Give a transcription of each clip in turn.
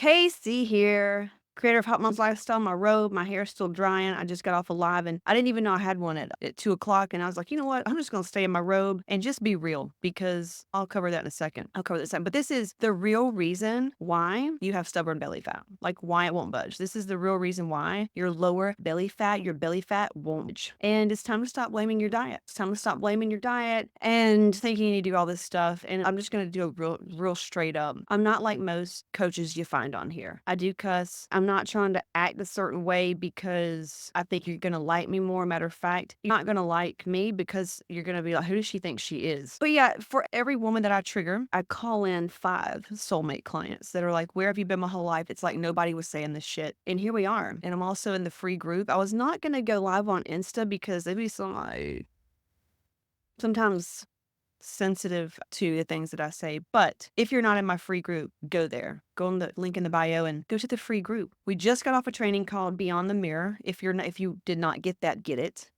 Casey here, creator of Hot Mom's Lifestyle, my robe, my hair's still drying. I just got off a live and I didn't even know I had one at 2 o'clock. And I was like, you know what? I'm just going to stay in my robe and just be real because I'll cover that in a second. But this is the real reason why you have stubborn belly fat, like why it won't budge. This is the real reason why your lower belly fat, your belly fat won't budge. And it's time to stop blaming your diet. It's time to stop blaming your diet and thinking you need to do all this stuff. And I'm just going to do a real straight up. I'm not like most coaches you find on here. I do cuss. I'm not trying to act a certain way because I think you're going to like me more. Matter of fact, you're not going to like me because you're going to be like, who does she think she is? But yeah, for every woman that I trigger, I call in 5 soulmate clients that are like, where have you been my whole life? It's like nobody was saying this shit. And here we are. And I'm also in the free group. I was not going to go live on Insta because there'd be some like sometimes sensitive to the things that I say. But if you're not in my free group, go there. Go on the link in the bio and go to the free group. We just got off a training called Beyond the Mirror. If you did not get that, get it.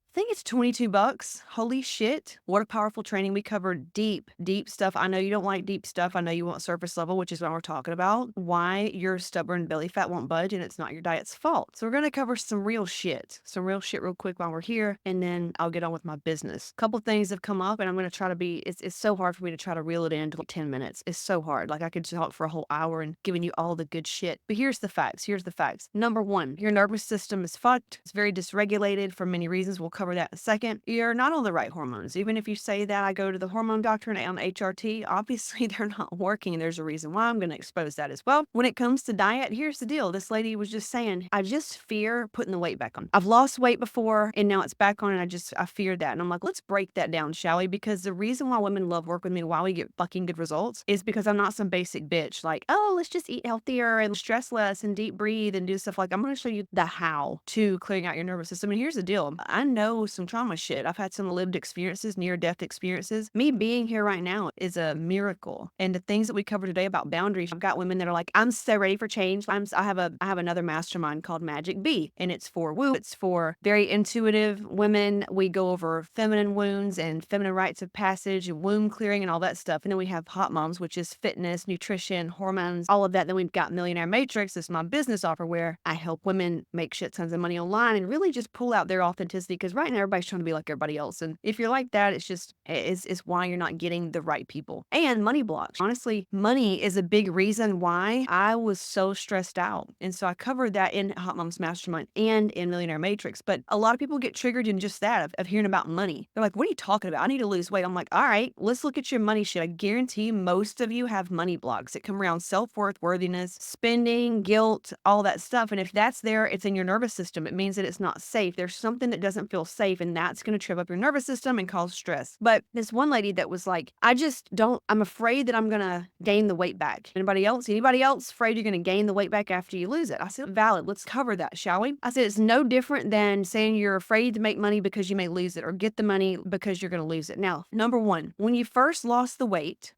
I think it's $22. Holy shit. What a powerful training. We covered deep stuff. I know you don't like deep stuff. I know you want surface level, which is what we're talking about. Why your stubborn belly fat won't budge and it's not your diet's fault. So we're going to cover some real shit real quick while we're here. And then I'll get on with my business. A couple things have come up and I'm going to try to be, it's so hard for me to try to reel it into like 10 minutes. It's so hard. Like I could talk for a whole hour and giving you all the good shit. But here's the facts. Number 1, your nervous system is fucked. It's very dysregulated for many reasons. We'll cover that in a second. You're not on the right hormones. Even if you say that I go to the hormone doctor and on HRT, obviously they're not working. There's a reason why. I'm going to expose that as well. When it comes to diet, here's the deal. This lady was just saying, I just fear putting the weight back on. I've lost weight before and now it's back on and I fear that. And I'm like, let's break that down, shall we? Because the reason why women love work with me, why we get fucking good results is because I'm not some basic bitch. Like, oh, let's just eat healthier and stress less and deep breathe and do stuff. Like I'm going to show you the how to clearing out your nervous system. And here's the deal. I know some trauma shit. I've had some lived experiences, near-death experiences. Me being here right now is a miracle. And the things that we cover today about boundaries, I've got women that are like, I'm so ready for change. I have another mastermind called Magic B, and it's for woo. It's for very intuitive women. We go over feminine wounds and feminine rites of passage and womb clearing and all that stuff. And then we have Hot Moms, which is fitness, nutrition, hormones, all of that. Then we've got Millionaire Matrix. This is my business offer where I help women make shit tons of money online and really just pull out their authenticity because right now everybody's trying to be like everybody else. And if you're like that, it's why you're not getting the right people. And money blocks. Honestly, money is a big reason why I was so stressed out. And so I covered that in Hot Moms Mastermind and in Millionaire Matrix. But a lot of people get triggered in just that of hearing about money. They're like, what are you talking about? I need to lose weight. I'm like, all right, let's look at your money shit. I guarantee most of you have money blocks that come around self-worth, worthiness, spending, guilt, all that stuff. And if that's there, it's in your nervous system. It means that it's not safe. There's something that doesn't feel safe and that's going to trip up your nervous system and cause stress. But this one lady that was like, I'm afraid that I'm going to gain the weight back. Anybody else afraid you're going to gain the weight back after you lose it? I said, valid. Let's cover that, shall we? I said, it's no different than saying you're afraid to make money because you may lose it or get the money because you're going to lose it. Now, number 1, when you first lost the weight,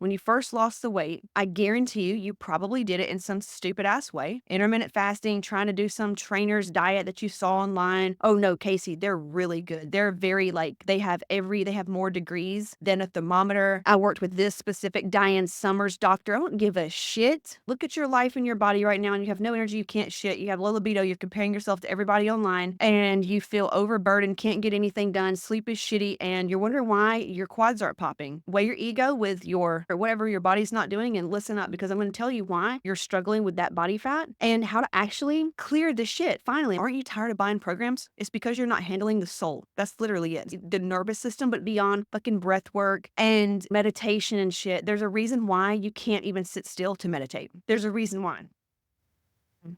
I guarantee you probably did it in some stupid ass way. Intermittent fasting, trying to do some trainer's diet that you saw online. Oh no, Casey, they're really good. They're very they have more degrees than a thermometer. I worked with this specific Diane Summers doctor. I don't give a shit. Look at your life and your body right now and you have no energy, you can't shit, you have low libido, you're comparing yourself to everybody online and you feel overburdened, can't get anything done, sleep is shitty, and you're wondering why your quads aren't popping. Weigh your ego with or whatever your body's not doing and listen up because I'm going to tell you why you're struggling with that body fat and how to actually clear the shit. Finally, aren't you tired of buying programs? It's because you're not handling the soul. That's literally it. The nervous system, but beyond fucking breath work and meditation and shit. There's a reason why you can't even sit still to meditate. There's a reason why.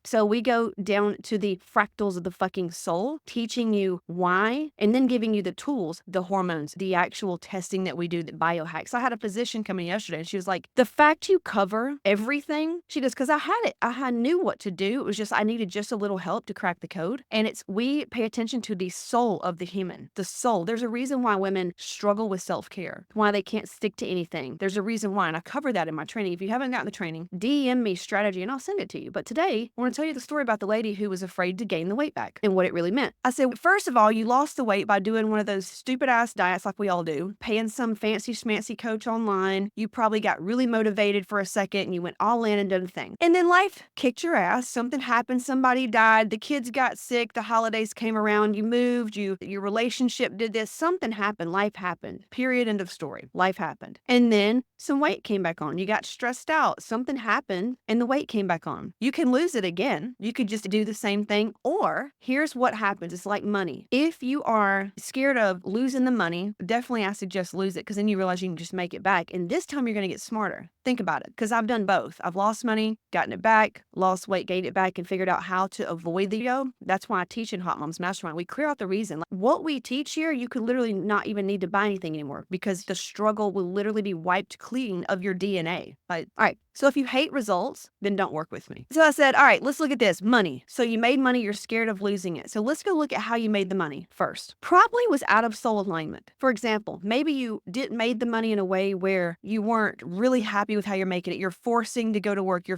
So we go down to the fractals of the fucking soul, teaching you why, and then giving you the tools, the hormones, the actual testing that we do, the biohacks. I had a physician come in yesterday and she was like, the fact you cover everything, she goes, because I had it. I knew what to do. It was just, I needed just a little help to crack the code. And we pay attention to the soul of the human, the soul. There's a reason why women struggle with self-care, why they can't stick to anything. There's a reason why. And I cover that in my training. If you haven't gotten the training, DM me strategy and I'll send it to you. But today I want to tell you the story about the lady who was afraid to gain the weight back and what it really meant. I said, first of all, you lost the weight by doing one of those stupid ass diets like we all do, paying some fancy schmancy coach online. You probably got really motivated for a second and you went all in and done the thing. And then life kicked your ass. Something happened. Somebody died. The kids got sick. The holidays came around. You moved. Your relationship did this. Something happened. Life happened. Period. End of story. Life happened. And then some weight came back on. You got stressed out. Something happened and the weight came back on. You can lose it again. You could just do the same thing. Or here's what happens. It's like money. If you are scared of losing the money, definitely I suggest lose it because then you realize you can just make it back. And this time you're going to get smarter. Think about it because I've done both. I've lost money, gotten it back, lost weight, gained it back, and figured out how to avoid the yo. That's why I teach in Hot Moms Mastermind. We clear out the reason. Like, what we teach here, you could literally not even need to buy anything anymore because the struggle will literally be wiped clean of your DNA. All right. So if you hate results, then don't work with me. So I said, all right, let's look at this. Money. So you made money, you're scared of losing it. So let's go look at how you made the money first. Probably was out of soul alignment. For example, maybe you made the money in a way where you weren't really happy with how you're making it. You're forcing to go to work. You're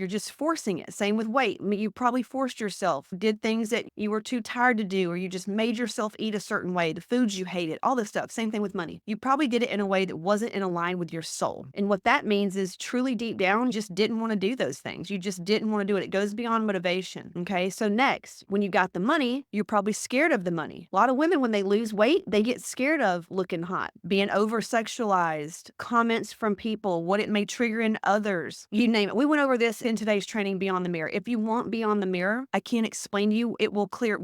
just forcing it. Same with weight. I mean, you probably forced yourself, did things that you were too tired to do, or you just made yourself eat a certain way, the foods you hated, all this stuff. Same thing with money. You probably did it in a way that wasn't in line with your soul. And what that means is truly deep down, just didn't want to do those things. You just didn't want to do it. It goes beyond motivation. Okay. So next, when you got the money, you're probably scared of the money. A lot of women, when they lose weight, they get scared of looking hot, being over sexualized, comments from people, what it may trigger in others, you name it. We went over this in today's training, Beyond the Mirror. If you want Beyond the Mirror, I can't explain to you. It will clear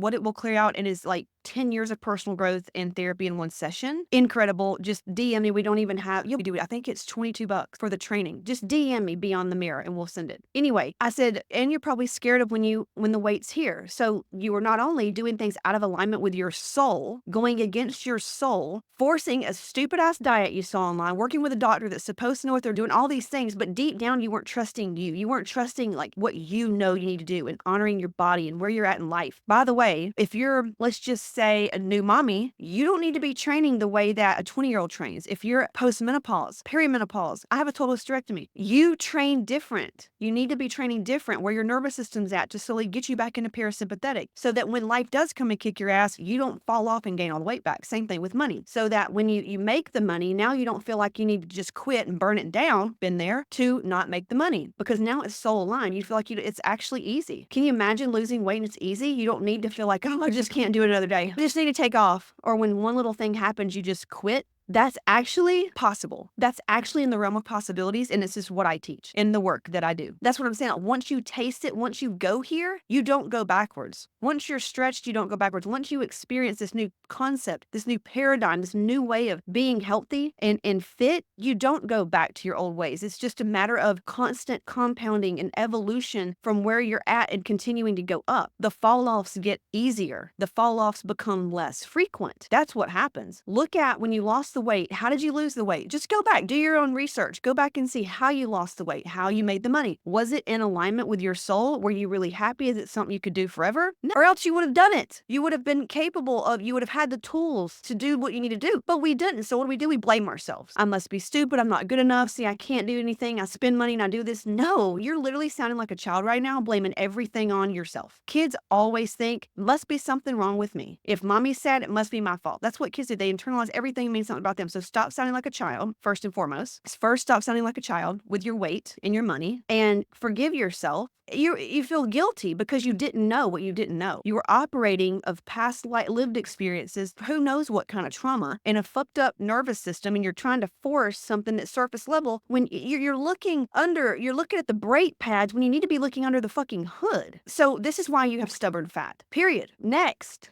out and is like 10 years of personal growth and therapy in one session. Incredible. Just DM me. We don't even have, you'll do it. I think it's $22 for the training. Just DM me Beyond the Mirror and we'll send it. Anyway, I said, and you're probably scared of when the weight's here. So you are not only doing things out of alignment with your soul, going against your soul, forcing a stupid ass diet you saw online, working with a doctor that's supposed to know what they're doing, all these things, but deep down you weren't trusting you. You weren't trusting like what you know you need to do and honoring your body and where you're at in life. By the way, if you're, let's just say, a new mommy, you don't need to be training the way that a 20-year-old trains. If you're postmenopause, perimenopause, I have a total hysterectomy. You train different. You need to be training different where your nervous system's at to slowly get you back into parasympathetic so that when life does come and kick your ass, you don't fall off and gain all the weight back. Same thing with money. So that when you make the money, now you don't feel like you need to just quit and burn it down, been there, to not make the money because now it's soul aligned. You feel like it's actually easy. Can you imagine losing weight and it's easy? You don't need to feel like, oh, I just can't do it another day. I just need to take off. Or when one little thing happens, you just quit. That's actually possible. That's actually in the realm of possibilities, and this is what I teach in the work that I do. That's what I'm saying. Once you taste it, once you go here, you don't go backwards. Once you're stretched, you don't go backwards. Once you experience this new concept, this new paradigm, this new way of being healthy and fit, you don't go back to your old ways. It's just a matter of constant compounding and evolution from where you're at and continuing to go up. The fall-offs get easier. The fall-offs become less frequent. That's what happens. Look at when you lost the weight. How did you lose the weight? Just go back, do your own research. Go back and see how you lost the weight, how you made the money. Was it in alignment with your soul? Were you really happy? Is it something you could do forever? No. Or else you would have done it. You would have been capable of, you would have had the tools to do what you need to do. But we didn't. So what do? We blame ourselves. I must be stupid. I'm not good enough. See, I can't do anything. I spend money and I do this. No, you're literally sounding like a child right now, blaming everything on yourself. Kids always think, must be something wrong with me. If mommy's sad, it must be my fault. That's what kids do. They internalize everything means something about them. So stop sounding like a child, first and foremost. First, stop sounding like a child with your weight and your money and forgive yourself. You feel guilty because you didn't know what you didn't know. You were operating of past lived experiences, who knows what kind of trauma, in a fucked up nervous system, and you're trying to force something that's surface level when you're looking at the brake pads when you need to be looking under the fucking hood. So this is why you have stubborn fat, period. Next.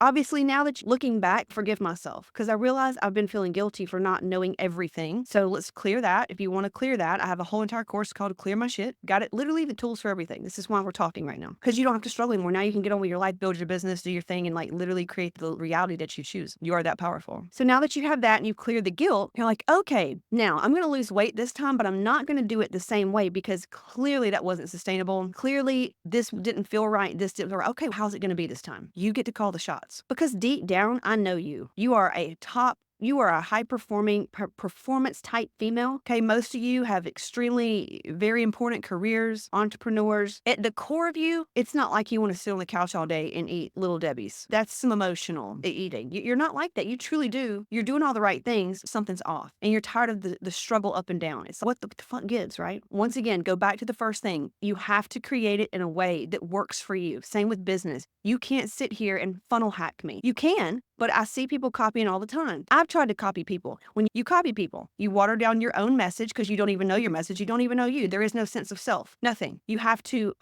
Obviously, now that you're looking back, forgive myself because I realize I've been feeling guilty for not knowing everything. So let's clear that. If you want to clear that, I have a whole entire course called Clear My Shit. Got it. Literally the tools for everything. This is why we're talking right now because you don't have to struggle anymore. Now you can get on with your life, build your business, do your thing, and like literally create the reality that you choose. You are that powerful. So now that you have that and you clear the guilt, you're like, okay, now I'm going to lose weight this time, but I'm not going to do it the same way because clearly that wasn't sustainable. Clearly this didn't feel right. This didn't feel right. Okay, how's it going to be this time? You get to call the shots because deep down, I know you. You are a top you are a high performing performance type female. Okay. Most of you have extremely very important careers, entrepreneurs. At the core of you, it's not like you want to sit on the couch all day and eat Little Debbie's. That's some emotional eating. You're not like that. You truly do. You're doing all the right things. Something's off. And you're tired of the struggle up and down. It's what the fuck gives, right? Once again, go back to the first thing. You have to create it in a way that works for you. Same with business. You can't sit here and funnel hack me. You can, but I see people copying all the time. I've tried to copy people. When you copy people, you water down your own message because you don't even know your message. You don't even know you. There is no sense of self. Nothing. You have to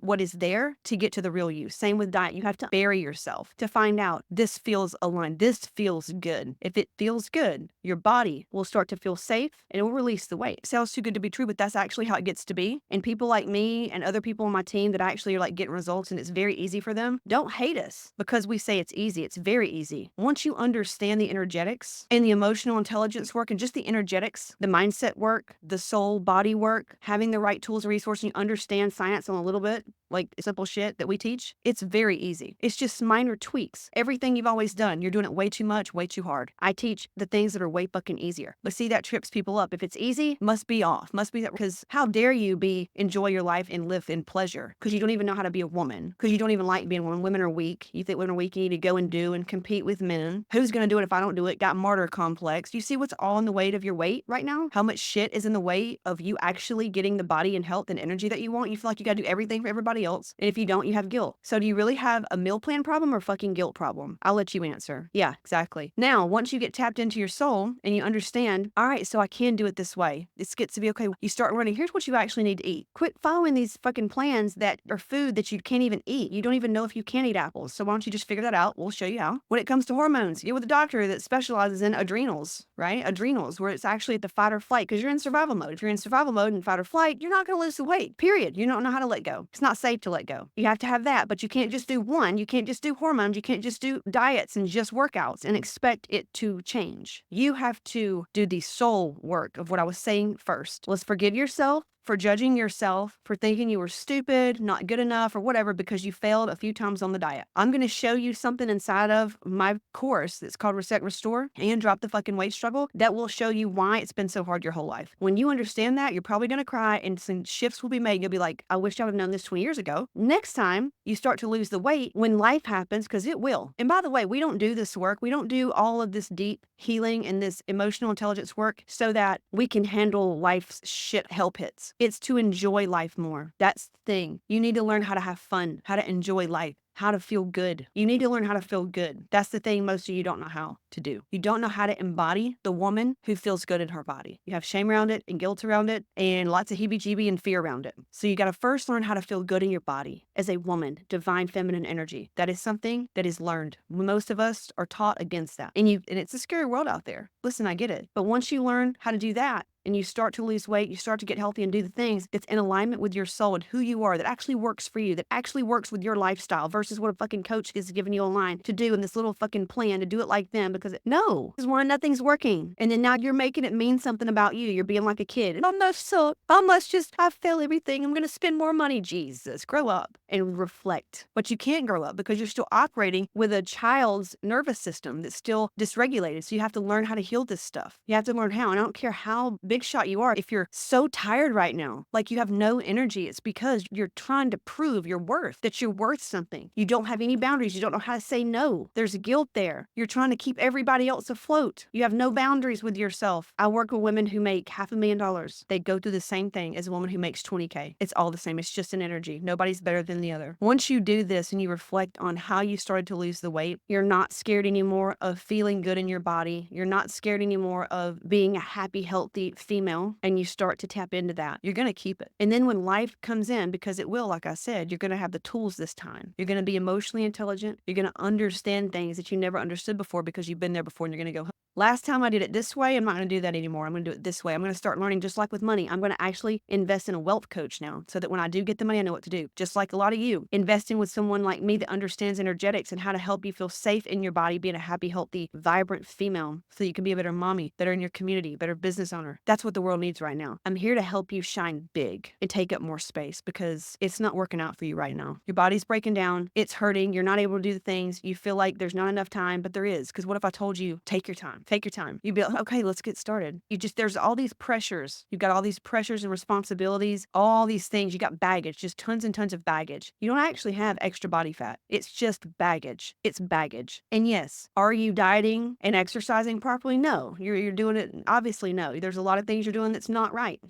what is there to get to the real you. Same with diet. You have to bury yourself to find out this feels aligned. This feels good. If it feels good, your body will start to feel safe and it will release the weight. It sounds too good to be true, but that's actually how it gets to be. And people like me and other people on my team that actually are like getting results and it's very easy for them, don't hate us because we say it's easy. It's very easy. Once you understand the energetics and the emotional intelligence work and just the energetics, the mindset work, the soul body work, having the right tools and resources, and you understand science on a little bit, like simple shit that we teach, it's very easy. It's just minor tweaks. Everything you've always done, you're doing it way too much, way too hard. I teach the things that are way fucking easier. But see, that trips people up. If it's easy, must be off. Must be that, because how dare you enjoy your life and live in pleasure? Because you don't even know how to be a woman. Because you don't even like being a woman. Women are weak. You think women are weak, you need to go and do and compete with men. Who's going to do it if I don't do it? Got martyr complex. You see what's all in the weight of your weight right now? How much shit is in the way of you actually getting the body and health and energy that you want? You feel like you got to do everything for everybody else. And if you don't, you have guilt. So do you really have a meal plan problem or fucking guilt problem? I'll let you answer. Yeah, exactly. Now, once you get tapped into your soul and you understand, all right, so I can do it this way. This gets to be okay. You start learning, here's what you actually need to eat. Quit following these fucking plans that are food that you can't even eat. You don't even know if you can eat apples. So why don't you just figure that out? We'll show you how. When it comes to hormones, you're with a doctor that specializes in adrenals, right? Adrenals, where it's actually at the fight or flight because you're in survival mode. If you're in survival mode and fight or flight, you're not going to lose the weight, period. You don't know how to let go. It's not safe to let go. You have to have that, but you can't just do one. You can't just do hormones. You can't just do diets and just workouts and expect it to change. You have to do the soul work of what I was saying first. Let's forgive yourself for judging yourself, for thinking you were stupid, not good enough, or whatever because you failed a few times on the diet. I'm going to show you something inside of my course that's called Reset Restore and Drop the Fucking Weight Struggle that will show you why it's been so hard your whole life. When you understand that, you're probably going to cry and some shifts will be made. You'll be like, I wish I would have known this 20 years ago. Next time you start to lose the weight when life happens, because it will. And by the way, we don't do this work. We don't do all of this deep healing and this emotional intelligence work so that we can handle life's shit hell pits. It's to enjoy life more. That's the thing. You need to learn how to have fun, how to enjoy life, how to feel good. You need to learn how to feel good. That's the thing most of you don't know how to do. You don't know how to embody the woman who feels good in her body. You have shame around it and guilt around it and lots of heebie-jeebie and fear around it. So you got to first learn how to feel good in your body as a woman, divine feminine energy. That is something that is learned. Most of us are taught against that. And it's a scary world out there. Listen, I get it. But once you learn how to do that, and you start to lose weight, you start to get healthy and do the things that's in alignment with your soul and who you are, that actually works for you, that actually works with your lifestyle versus what a fucking coach is giving you online to do in this little fucking plan to do it like them because no, because one, nothing's working. And then now you're making it mean something about you. You're being like a kid. I must suck. I fail everything. I'm going to spend more money. Jesus, grow up and reflect. But you can't grow up because you're still operating with a child's nervous system that's still dysregulated. So you have to learn how to heal this stuff. You have to learn how. And I don't care how big shot you are. If you're so tired right now, like you have no energy, it's because you're trying to prove your worth, that you're worth something. You don't have any boundaries. You don't know how to say no. There's guilt there. You're trying to keep everybody else afloat. You have no boundaries with yourself. I work with women who make $500,000. They go through the same thing as a woman who makes 20K. It's all the same. It's just an energy. Nobody's better than the other. Once you do this and you reflect on how you started to lose the weight, you're not scared anymore of feeling good in your body. You're not scared anymore of being a happy, healthy female, and you start to tap into that. You're going to keep it. And then when life comes in, because it will, like I said, you're going to have the tools this time. You're going to be emotionally intelligent. You're going to understand things that you never understood before because you've been there before, and you're going to go, last time I did it this way, I'm not going to do that anymore. I'm going to do it this way. I'm going to start learning just like with money. I'm going to actually invest in a wealth coach now so that when I do get the money, I know what to do. Just like a lot of you investing with someone like me that understands energetics and how to help you feel safe in your body, being a happy, healthy, vibrant female so you can be a better mommy, better in your community, better business owner. That's what the world needs right now. I'm here to help you shine big and take up more space because it's not working out for you right now. Your body's breaking down. it's hurting, you're not able to do the things, you feel like there's not enough time, but there is. Because what if I told you, take your time, take your time? You'd be like, okay, let's get started. There's all these pressures. You've got all these pressures and responsibilities, all these things. You got baggage, just tons and tons of baggage. You don't actually have extra body fat. It's just baggage. It's baggage. And yes, are you dieting and exercising properly? No. You're doing it. Obviously, no. There's a lot of things you're doing that's not right,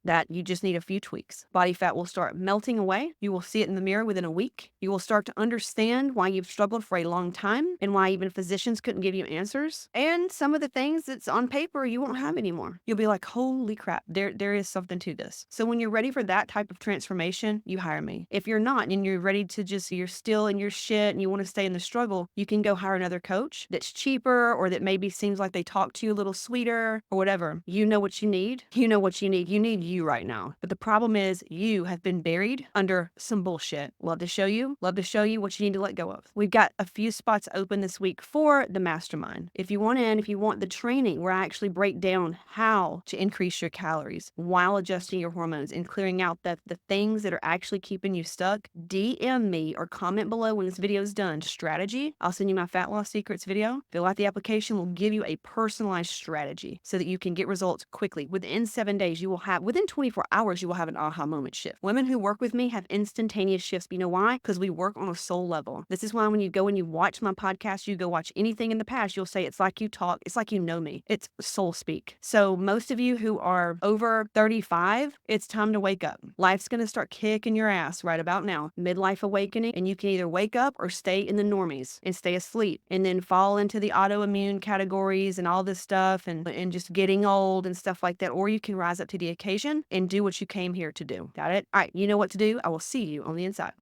that you just need a few tweaks. Body fat will start melting away. You will see it in the mirror within a week. You will start to understand why you've struggled for a long time and why even physicians couldn't give you answers. And some of the things that's on paper you won't have anymore. You'll be like, holy crap, there is something to this. So when you're ready for that type of transformation, you hire me. If you're not and you're ready to you're still in your shit and you want to stay in the struggle, you can go hire another coach that's cheaper or that maybe seems like they talk to you a little sweeter or whatever. You know what you need. You know what you need. You need you right now. But the problem is you have been buried under some bullshit. Love to show you what you need to let go of. We've got a few spots open this week for the mastermind. If you want in, if you want the training where I actually break down how to increase your calories while adjusting your hormones and clearing out the things that are actually keeping you stuck, DM me or comment below when this video is done. Strategy. I'll send you my Fat Loss Secrets video. Fill out the application. We'll give you a personalized strategy so that you can get results quickly. Within 7 days, within 24 hours, you will have an aha moment shift. Women who work with me have instantaneous shifts. You know why? Because we work on a soul level. This is why when you go and you watch my podcast, you go watch anything in the past, you'll say, it's like you talk, it's like you know me. It's soul speak. So most of you who are over 35, it's time to wake up. Life's going to start kicking your ass right about now. Midlife awakening, and you can either wake up or stay in the normies and stay asleep and then fall into the autoimmune categories and all this stuff and just getting old and stuff like that. Or you can rise up to the occasion and do what you came here to do. Got it? All right. You know what to do. I will see you on the inside.